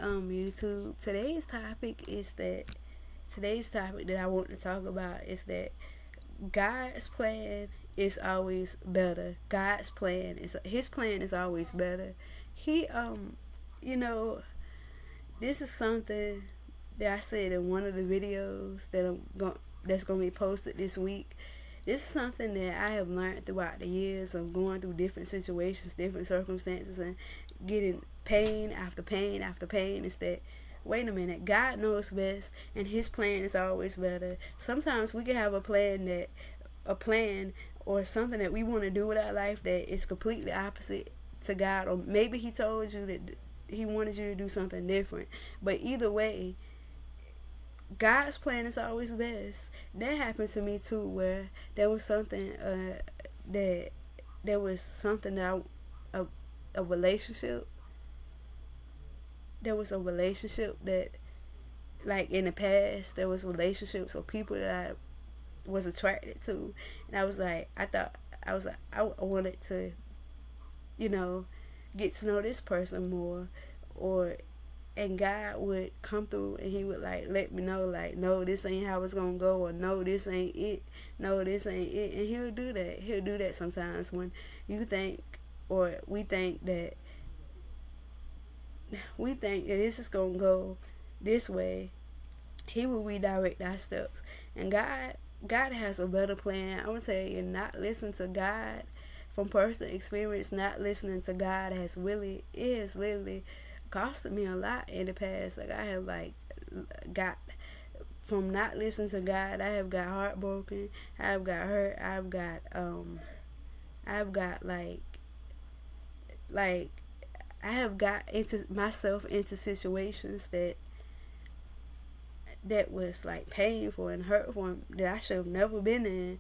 YouTube. Today's topic that I want to talk about is that God's plan is always better. His plan is always better. He you know, this is something that I said in one of the videos that's gonna be posted this week. This is something that I have learned throughout the years of going through different situations, different circumstances, and getting pain after pain after pain. Is that, wait a minute, God knows best, and His plan is always better. Sometimes we can have a plan or something that we want to do with our life that is completely opposite to God, or maybe He told you that He wanted you to do something different. But either way, God's plan is always best. That happened to me too, where there was something that there was something that a relationship. There was a relationship that, like in the past, there was relationships or people that I was attracted to, and I was like, I wanted to, get to know this person more, or and God would come through and He would like let me know, like, no, this ain't how it's gonna go, or no, this ain't it, no, this ain't it. And He'll do that sometimes when you think, or we think that this is gonna go this way. He will redirect our steps. And God has a better plan. I'm gonna tell you, not listening to God, from personal experience, not listening to God has literally costed me a lot in the past. Like, I have got, from not listening to God, I have got heartbroken, I have got hurt, I've got like I have got into myself into situations that was like painful and hurtful, and that I should have never been in.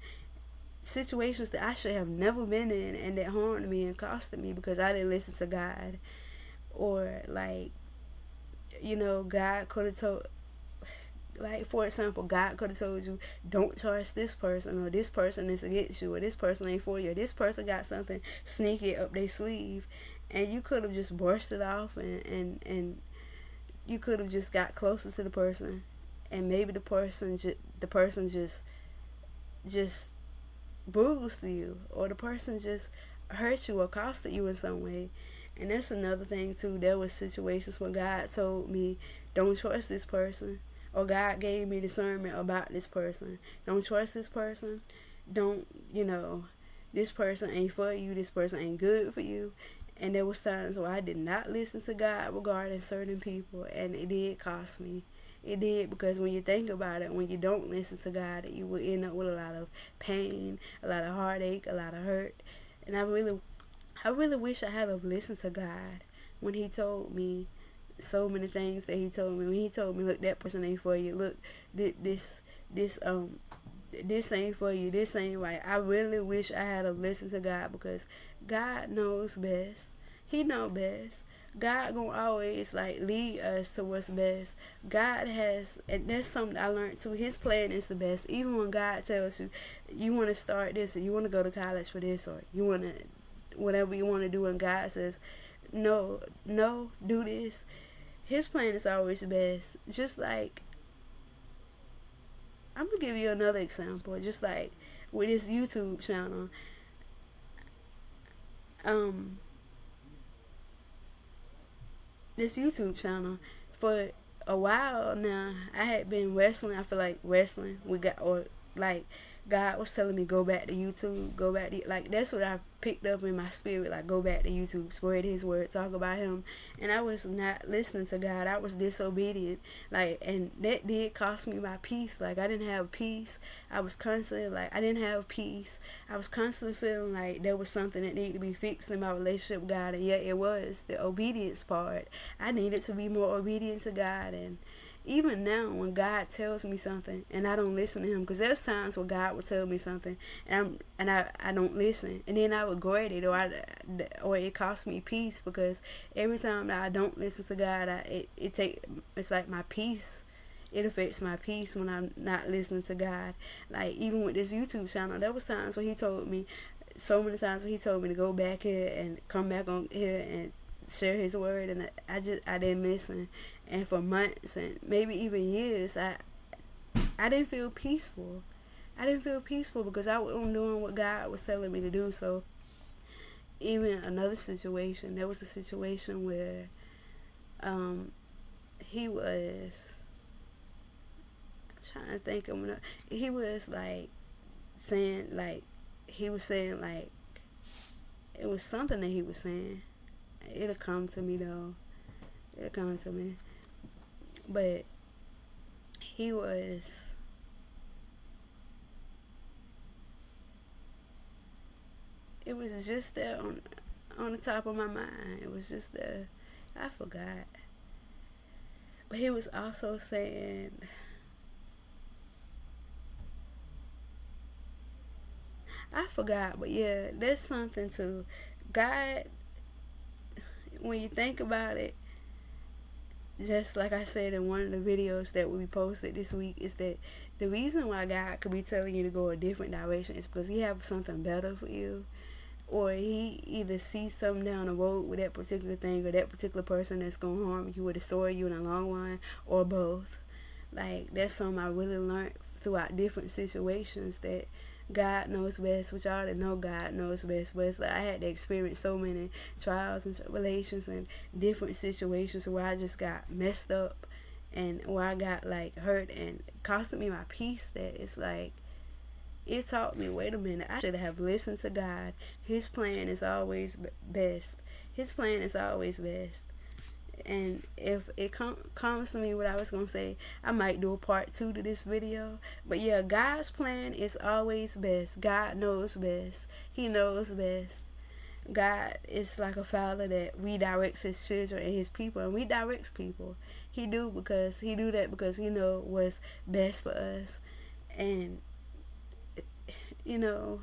Situations that I should have never been in, and that harmed me and costed me because I didn't listen to God. Or God could have told, like, for example, God could have told you, don't trust this person, or this person is against you, or this person ain't for you, or this person got something sneaky up their sleeve, and you could have just brushed it off, and you could have just got closer to the person, and maybe the person just bruised you, or the person just hurt you or costed you in some way. And that's another thing too. There was situations where God told me, don't trust this person, or God gave me discernment about this person. Don't trust this person. Don't, this person ain't for you. This person ain't good for you. And there was times where I did not listen to God regarding certain people, and it did cost me. It did, because when you think about it, when you don't listen to God, you will end up with a lot of pain, a lot of heartache, a lot of hurt. And I really wish I had have listened to God when He told me so many things that He told me. When He told me, look, that person ain't for you. Look, this ain't for you. This ain't right. I really wish I had have listened to God, because God knows best. He know best. God gonna always lead us to what's best. God has, and that's something I learned too. His plan is the best. Even when God tells you, you want to start this, or you want to go to college for this, or you want to, whatever you want to do, and God says, no, do this. His plan is always best. Just like, I'm gonna give you another example. Just like with this YouTube channel. This YouTube channel, for a while now, I had been wrestling. I feel like wrestling. God was telling me, go back to YouTube, go back to, that's what I picked up in my spirit, go back to YouTube, spread His word, talk about Him. And I was not listening to God. I was disobedient, and that did cost me my peace. I didn't have peace. I was constantly I didn't have peace. I was constantly feeling like there was something that needed to be fixed in my relationship with God, and yet it was the obedience part. I needed to be more obedient to God. And even now, when God tells me something and I don't listen to Him, because there's times where God will tell me something and I don't listen, and then I regret it, or it costs me peace, because every time that I don't listen to God, it's like my peace. It affects my peace when I'm not listening to God. Even with this YouTube channel, there was times when He told me, so many times when He told me to go back here and come back on here and share His word, and I didn't listen, and for months and maybe even years, I didn't feel peaceful. I didn't feel peaceful because I wasn't doing what God was telling me to do. So even another situation, there was a situation where he was trying to think of he was like saying like he was saying like it was something that he was saying. It'll come to me though. It'll come to me. But he was it was just there on the top of my mind. It was just there. I forgot. But he was also saying I forgot, but yeah, there's something to God. When you think about it, just like I said in one of the videos that will be posted this week, is that the reason why God could be telling you to go a different direction is because He have something better for you, or He either sees something down the road with that particular thing or that particular person that's gonna harm you or destroy you in the long run, or both. Like, that's something I really learned throughout different situations, that God knows best, which I already know God knows best, but it's like I had to experience so many trials and tribulations and different situations where I just got messed up and where I got like hurt and costing me my peace, that it's like it taught me, wait a minute, I should have listened to God. His plan is always best. His plan is always best. And if it comes to me what I was going to say, I might do a part 2 to this video. But yeah, God's plan is always best. God knows best. He knows best. God is like a father that redirects His children and His people, and redirects people. He do that because He know what's best for us. And you know,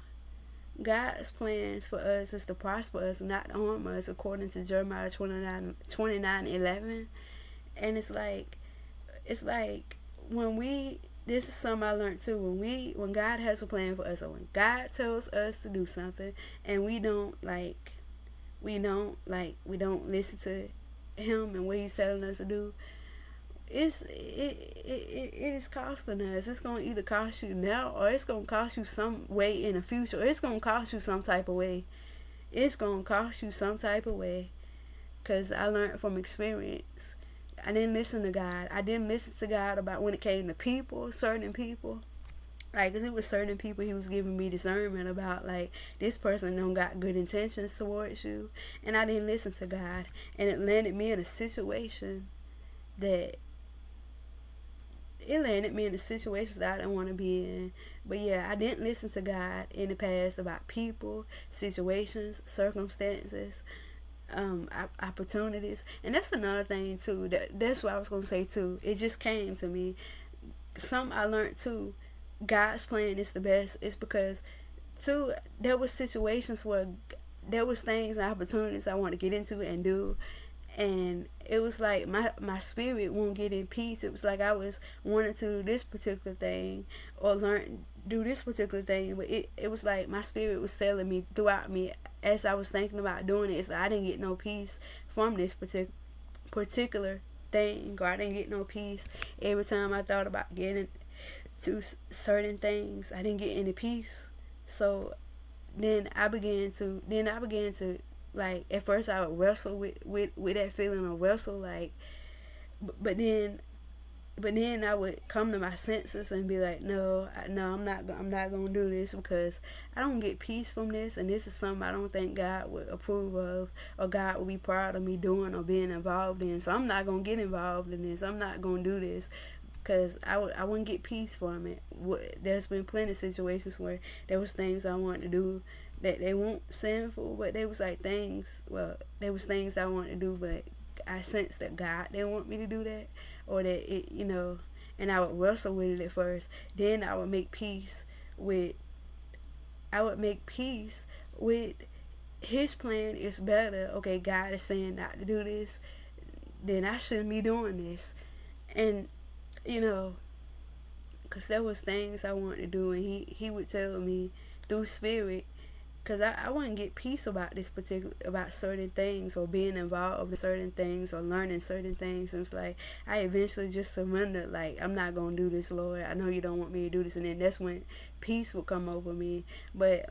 God's plans for us is to prosper us, not to harm us, according to Jeremiah 29:11. And it's like this is something I learned too, when God has a plan for us, or when God tells us to do something and we don't listen to Him and what He's telling us to do, it is costing us. It's going to either cost you now, or it's going to cost you some way in the future. It's going to cost you some type of way. It's going to cost you some type of way. Because I learned from experience. I didn't listen to God. I didn't listen to God about when it came to people, certain people. Like, cause it was certain people He was giving me discernment about, like, this person don't got good intentions towards you. And I didn't listen to God. And it landed me in a situation that I didn't want to be in. But yeah, I didn't listen to God in the past about people, situations, circumstances, opportunities. And that's another thing too. That's what I was going to say too. It just came to me. Something I learned too. God's plan is the best. It's because too, there was situations where there was things and opportunities I want to get into and do, and it was like my spirit won't get in peace. It was like I was wanting to do this particular thing or do this particular thing, but it was like my spirit was telling me throughout me as I was thinking about doing it. It's like I didn't get no peace from this particular thing, or I didn't get no peace every time I thought about getting to certain things. I didn't get any peace. So then I began to like, at first I would wrestle with that feeling of wrestle, like, but then I would come to my senses and be like, no, I'm not gonna do this, because I don't get peace from this, and this is something I don't think God would approve of, or God would be proud of me doing or being involved in. So I'm not gonna get involved in this. I'm not gonna do this, because I wouldn't get peace from it. There's been plenty of situations where there was things I wanted to do that they weren't sinful, but they was like things, there was things I wanted to do, but I sensed that God didn't want me to do that, or that it, and I would wrestle with it at first. Then I would make peace with His plan is better. Okay, God is saying not to do this, then I shouldn't be doing this. And because there was things I wanted to do, and he would tell me through spirit, because I wouldn't get peace about about certain things, or being involved in certain things, or learning certain things. And it's like I eventually just surrendered, like, I'm not gonna do this, Lord. I know you don't want me to do this. And then that's when peace would come over me. But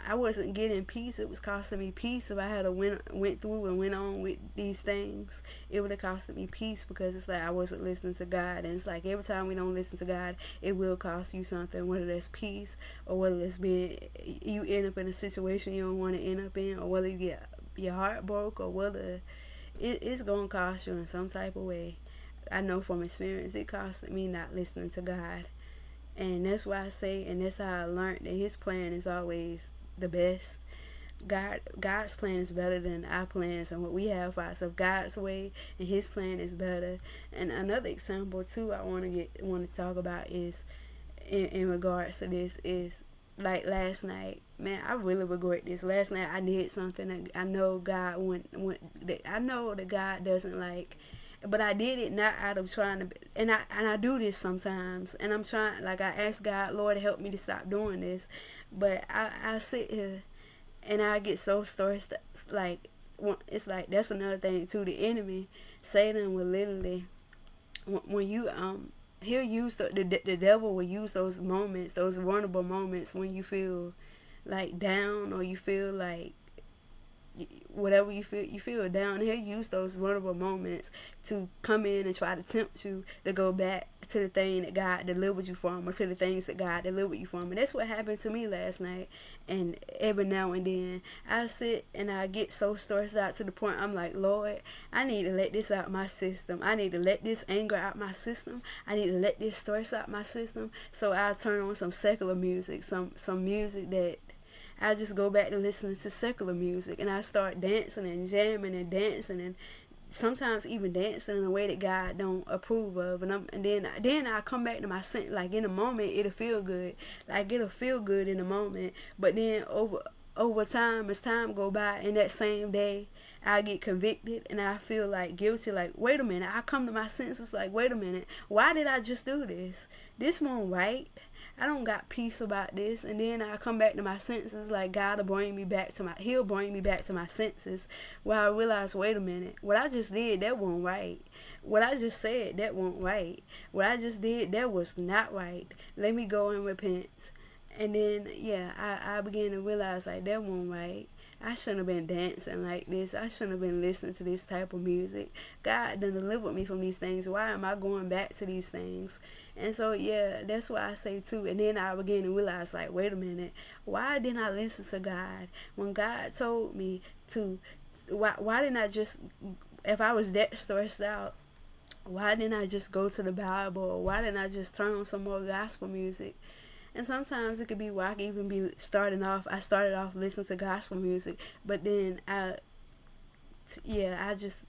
I wasn't getting peace. It was costing me peace. If I had went through and went on with these things, it would have costed me peace, because it's like I wasn't listening to God. And it's like every time we don't listen to God, it will cost you something, whether that's peace, or whether it's being you end up in a situation you don't want to end up in, or whether you get your heart broke, or whether it's gonna cost you in some type of way. I know from experience it costed me not listening to God. And that's why I say, and that's how I learned that His plan is always the best. God's plan is better than our plans and what we have for ourselves. God's way and His plan is better. And another example too I want to talk about is in regards to this is, like, last night. Man, I really regret this. Last night I did something that I know I know that God doesn't like. But I did it not out of trying to, and I do this sometimes, and I'm trying, like, I ask God, Lord, help me to stop doing this. But I sit here and I get so stressed, like, it's like, that's another thing too. The enemy, Satan, will literally, when you he'll use the devil will use those moments, those vulnerable moments, when you feel like down, or you feel like whatever you feel down. He'll use those vulnerable moments to come in and try to tempt you to go back to the thing that God delivered you from, or to the things that God delivered you from. And that's what happened to me last night. And every now and then I sit and I get so stressed out to the point I'm like, Lord, I need to let this out my system. I need to let this anger out my system. I need to let this stress out my system. So I turn on some secular music, some music that I just go back to listening to secular music, and I start dancing and jamming and dancing, and sometimes even dancing in a way that God don't approve of. And then I come back to my sense. Like, in a moment it'll feel good, like it'll feel good in a moment, but then over time, as time go by, in that same day I get convicted and I feel like guilty. Like, wait a minute, I come to my senses, like, wait a minute, why did I just do this? This won't right. I don't got peace about this. And then I come back to my senses, like, God will bring me back to He'll bring me back to my senses, where I realize, wait a minute, what I just did, that wasn't right. What I just said, that wasn't right. What I just did, that was not right. Let me go and repent. And then, yeah, I began to realize, like, that wasn't right. I shouldn't have been dancing like this. I shouldn't have been listening to this type of music. God done delivered me from these things. Why am I going back to these things? And so, yeah, that's why I say too. And then I began to realize, like, wait a minute, why didn't I listen to God when God told me to? Why didn't I just, if I was that stressed out, why didn't I just go to the Bible? Or why didn't I just turn on some more gospel music? And sometimes it could be where I could even be started off listening to gospel music, but then I just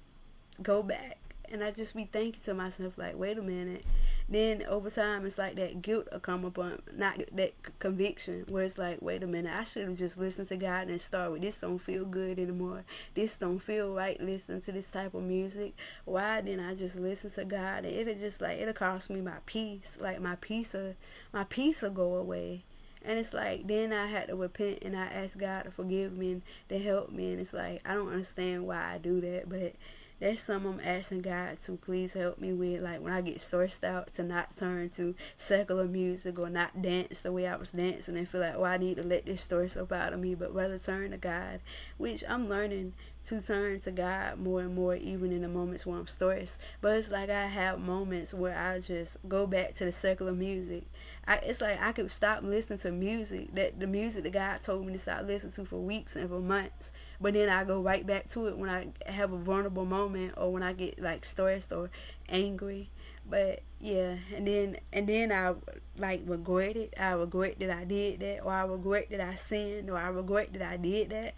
go back and I just be thinking to myself, like, wait a minute. Then over time, it's like that guilt will come upon, not that conviction, where it's like, wait a minute, I should have just listened to God and start with, this don't feel good anymore. This don't feel right listening to this type of music. Why didn't I just listen to God? And it'll cost me my peace. Like, my peace will go away. And it's like, then I had to repent and I asked God to forgive me and to help me. And it's like, I don't understand why I do that, but that's something I'm asking God to please help me with. Like, when I get stressed out, to not turn to secular music or not dance the way I was dancing and feel like, oh, I need to let this stress up out of me, but rather turn to God, which I'm learning to turn to God more and more, even in the moments where I'm stressed. But it's like I have moments where I just go back to the secular music. It's like I could stop listening to music, the music that God told me to stop listening to, for weeks and for months. But then I go right back to it when I have a vulnerable moment, or when I get, like, stressed or angry. But yeah, and then I, like, regret it. I regret that I did that, or I regret that I sinned, or I regret that I did that.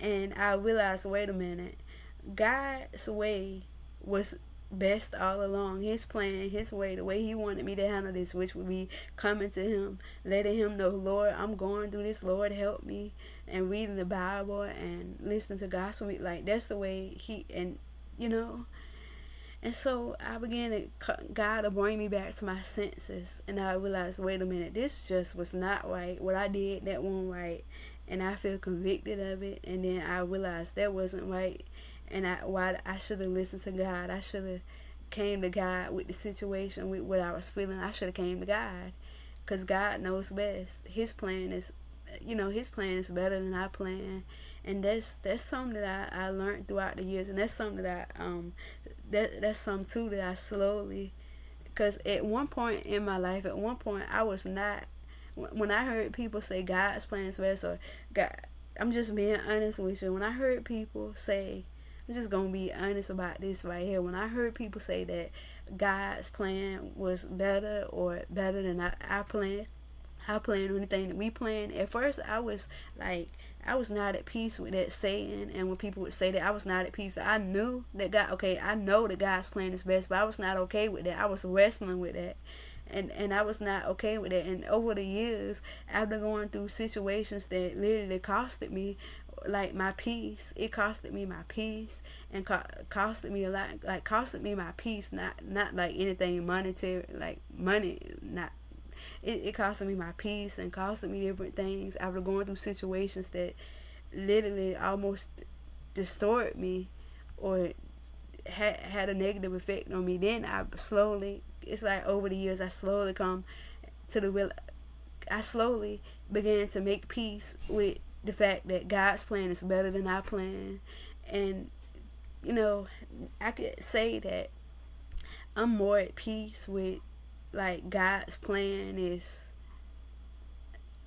And I realized, wait a minute, God's way was best all along. His plan, his way, the way he wanted me to handle this, which would be coming to him, letting him know, Lord, I'm going through this, Lord, help me, and reading the Bible and listening to gospel. Like, that's the way and so I began to, God to bring me back to my senses, and I realized, wait a minute, this just was not right. What I did, that wasn't right. and I feel convicted of it, and then I realized that wasn't right, and I should have listened to God. I should have came to God with the situation, with what I was feeling. I should have came to God, because God knows best. His plan is, His plan is better than our plan, and that's something that I learned throughout the years, and that's something that that's something too that I slowly, because at one point in my life, I was not. When I heard people say God's plan is best, or God, I'm just being honest with you. When I heard people say, I'm just gonna be honest about this right here. When I heard people say that God's plan was better or better than our plan, or anything that we plan, at first I was not at peace with that saying. And when people would say that, I was not at peace. I knew that I know that God's plan is best, but I was not okay with that. I was wrestling with that. And I was not okay with it. And over the years, after going through situations that literally costed me, like, my peace, it costed me my peace, and costed me a lot, like, costed me my peace, not like anything monetary, like money, not, it costed me my peace, and costed me different things after going through situations that literally almost destroyed me, or had a negative effect on me. Then it's like over the years, I slowly began to make peace with the fact that God's plan is better than our plan. And I could say that I'm more at peace with, like, God's plan is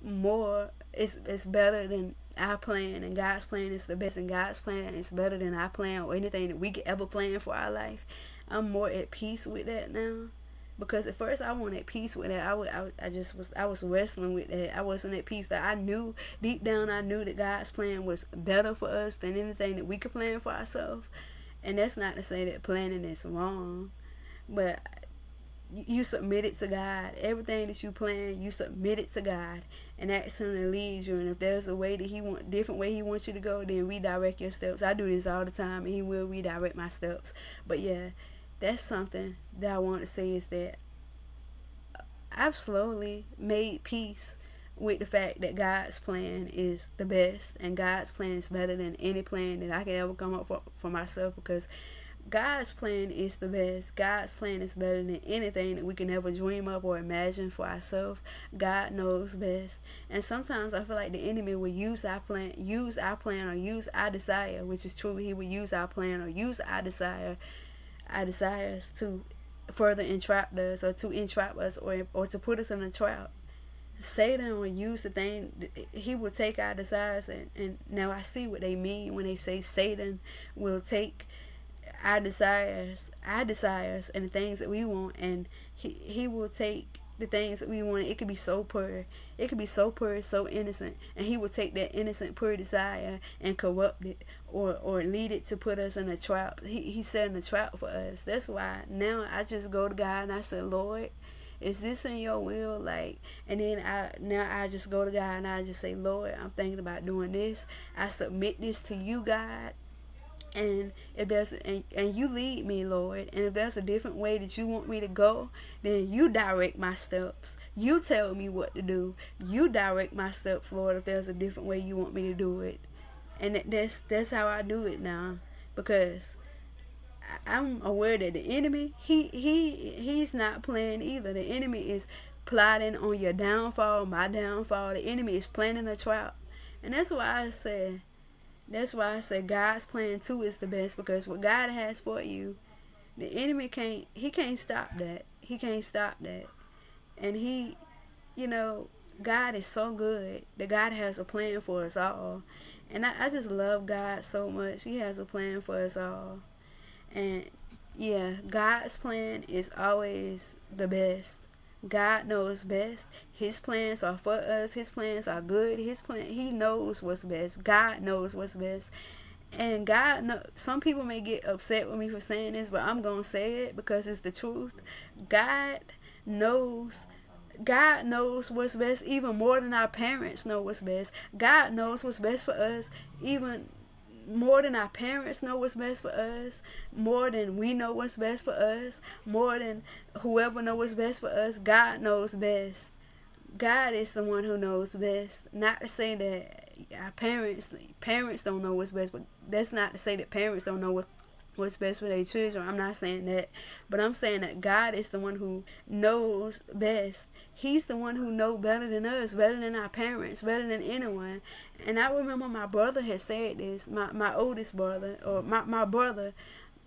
more, it's better than our plan, and God's plan is the best, and God's plan is better than our plan or anything that we could ever plan for our life. I'm more at peace with that now, because at first I wasn't at peace with that. I was wrestling with that. I wasn't at peace. That I knew deep down, I knew that God's plan was better for us than anything that we could plan for ourselves. And that's not to say that planning is wrong, but you submit it to God. Everything that you plan, you submit it to God, and ask Him to lead you. And if there's a way that different way He wants you to go, then redirect your steps. I do this all the time, and He will redirect my steps. But yeah, that's something that I want to say, is that I've slowly made peace with the fact that God's plan is the best, and God's plan is better than any plan that I could ever come up for myself, because God's plan is the best. God's plan is better than anything that we can ever dream up or imagine for ourselves. God knows best. And sometimes I feel like the enemy will use our plan, or use our desire, which is true. He will use our plan or use our desires to further entrap us, or to entrap us, or to put us in a trap. Satan will use the thing, he will take our desires, and now I see what they mean when they say Satan will take our desires and the things that we want, and he will take the things that we want. It could be so pure, so innocent, and he will take that innocent, pure desire and corrupt it, or lead it to put us in a trap. He's setting a trap for us. That's why now I just go to God and I say, Lord, is this in your will? Like, and then I just go to God and I just say, Lord, I'm thinking about doing this. I submit this to you, God. And if there's and you lead me, Lord, and if there's a different way that you want me to go, then you direct my steps. You tell me what to do. You direct my steps, Lord, if there's a different way you want me to do it. And that's how I do it now, because I'm aware that the enemy, he's not playing either. The enemy is plotting on your downfall, my downfall. The enemy is planning a trap. And that's why I say God's plan too is the best, because what God has for you, the enemy can't stop that. He can't stop that. And God is so good that God has a plan for us all. And I just love God so much. He has a plan for us all. And yeah, God's plan is always the best. God knows best. His plans are for us. His plans are good. He knows what's best. God knows what's best. And some people may get upset with me for saying this, but I'm going to say it because it's the truth. God knows what's best even more than our parents know what's best. God knows what's best for us even more than our parents know what's best for us, more than we know what's best for us, more than whoever knows what's best for us. God knows best. God is the one who knows best. Not to say that our parents don't know what's best, but that's not to say that parents don't know what's best for their children. I'm not saying that, but I'm saying that God is the one who knows best. He's the one who knows better than us, better than our parents, better than anyone. And I remember my brother had said this, my oldest brother, or my brother.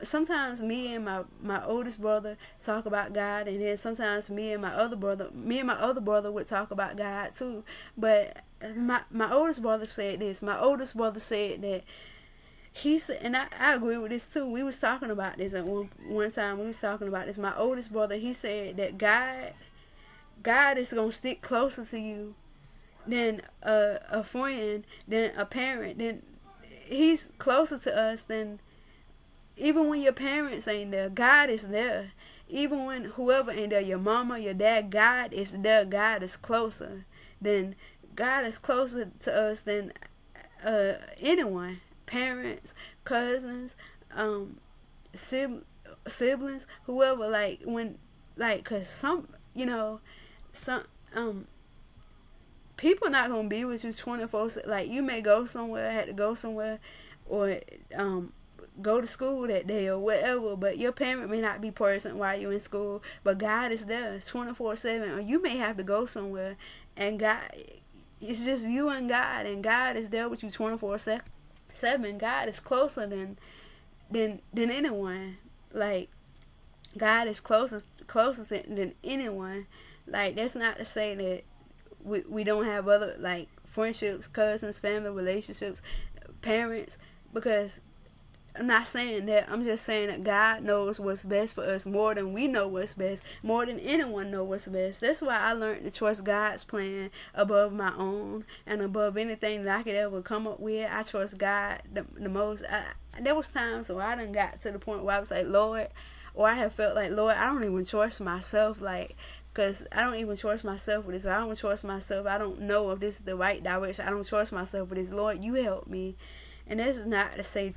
Sometimes me and my oldest brother talk about God, and then sometimes me and my other brother would talk about God too. But my oldest brother said this. My oldest brother said that he said, and I agree with this too. We was talking about this at one time. We was talking about this. My oldest brother, he said that God is gonna stick closer to you than a friend, than a parent. Than he's closer to us than even when your parents ain't there. God is there. Even when whoever ain't there, your mama, your dad, God is there. God is closer to us than anyone. Parents, cousins, siblings, whoever. Cause some people not gonna be with you 24. Like, you may go somewhere, had to go somewhere, or go to school that day or whatever, but your parent may not be present while you're in school, but God is there 24/7. Or you may have to go somewhere, and God, it's just you and God is there with you 24/7. God is closer than anyone. Like, God is closest than anyone. Like, that's not to say that we don't have other, like, friendships, cousins, family relationships, parents, because I'm not saying that. I'm just saying that God knows what's best for us more than we know what's best, more than anyone knows what's best. That's why I learned to trust God's plan above my own and above anything that I could ever come up with. I trust God the most. There was times where I done got to the point where I was like, Lord, or I have felt like, Lord, I don't even trust myself, like, because I don't even trust myself with this. I don't trust myself. I don't know if this is the right direction. I don't trust myself with this. Lord, you help me. And that's not to say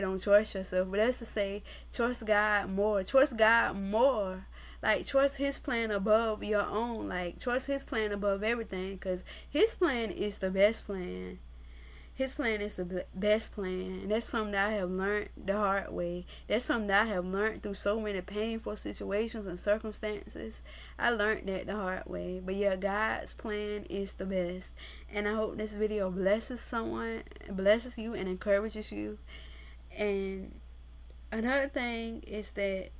don't trust yourself, but that's to say trust God more. Trust God more. Like, trust His plan above your own. Like, trust His plan above everything, because His plan is the best plan. His plan is the best plan. And that's something that I have learned the hard way. That's something that I have learned through so many painful situations and circumstances. I learned that the hard way. But yeah, God's plan is the best. And I hope this video blesses you and encourages you. And another thing is that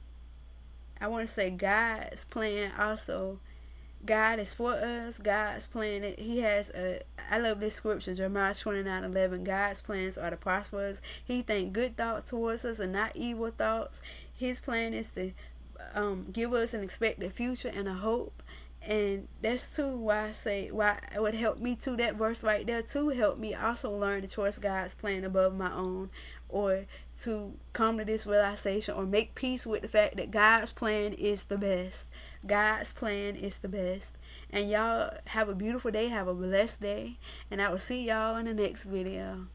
I want to say God's plan also. God is for us. God's plan, I love this scripture, Jeremiah 29:11. God's plans are to prosper us. He think good thoughts towards us and not evil thoughts. His plan is to give us an expected future and a hope. And that's too why it would help me too. That verse right there too helped me also learn to trust God's plan above my own, or to come to this realization or make peace with the fact that God's plan is the best. God's plan is the best. And y'all have a beautiful day. Have a blessed day. And I will see y'all in the next video.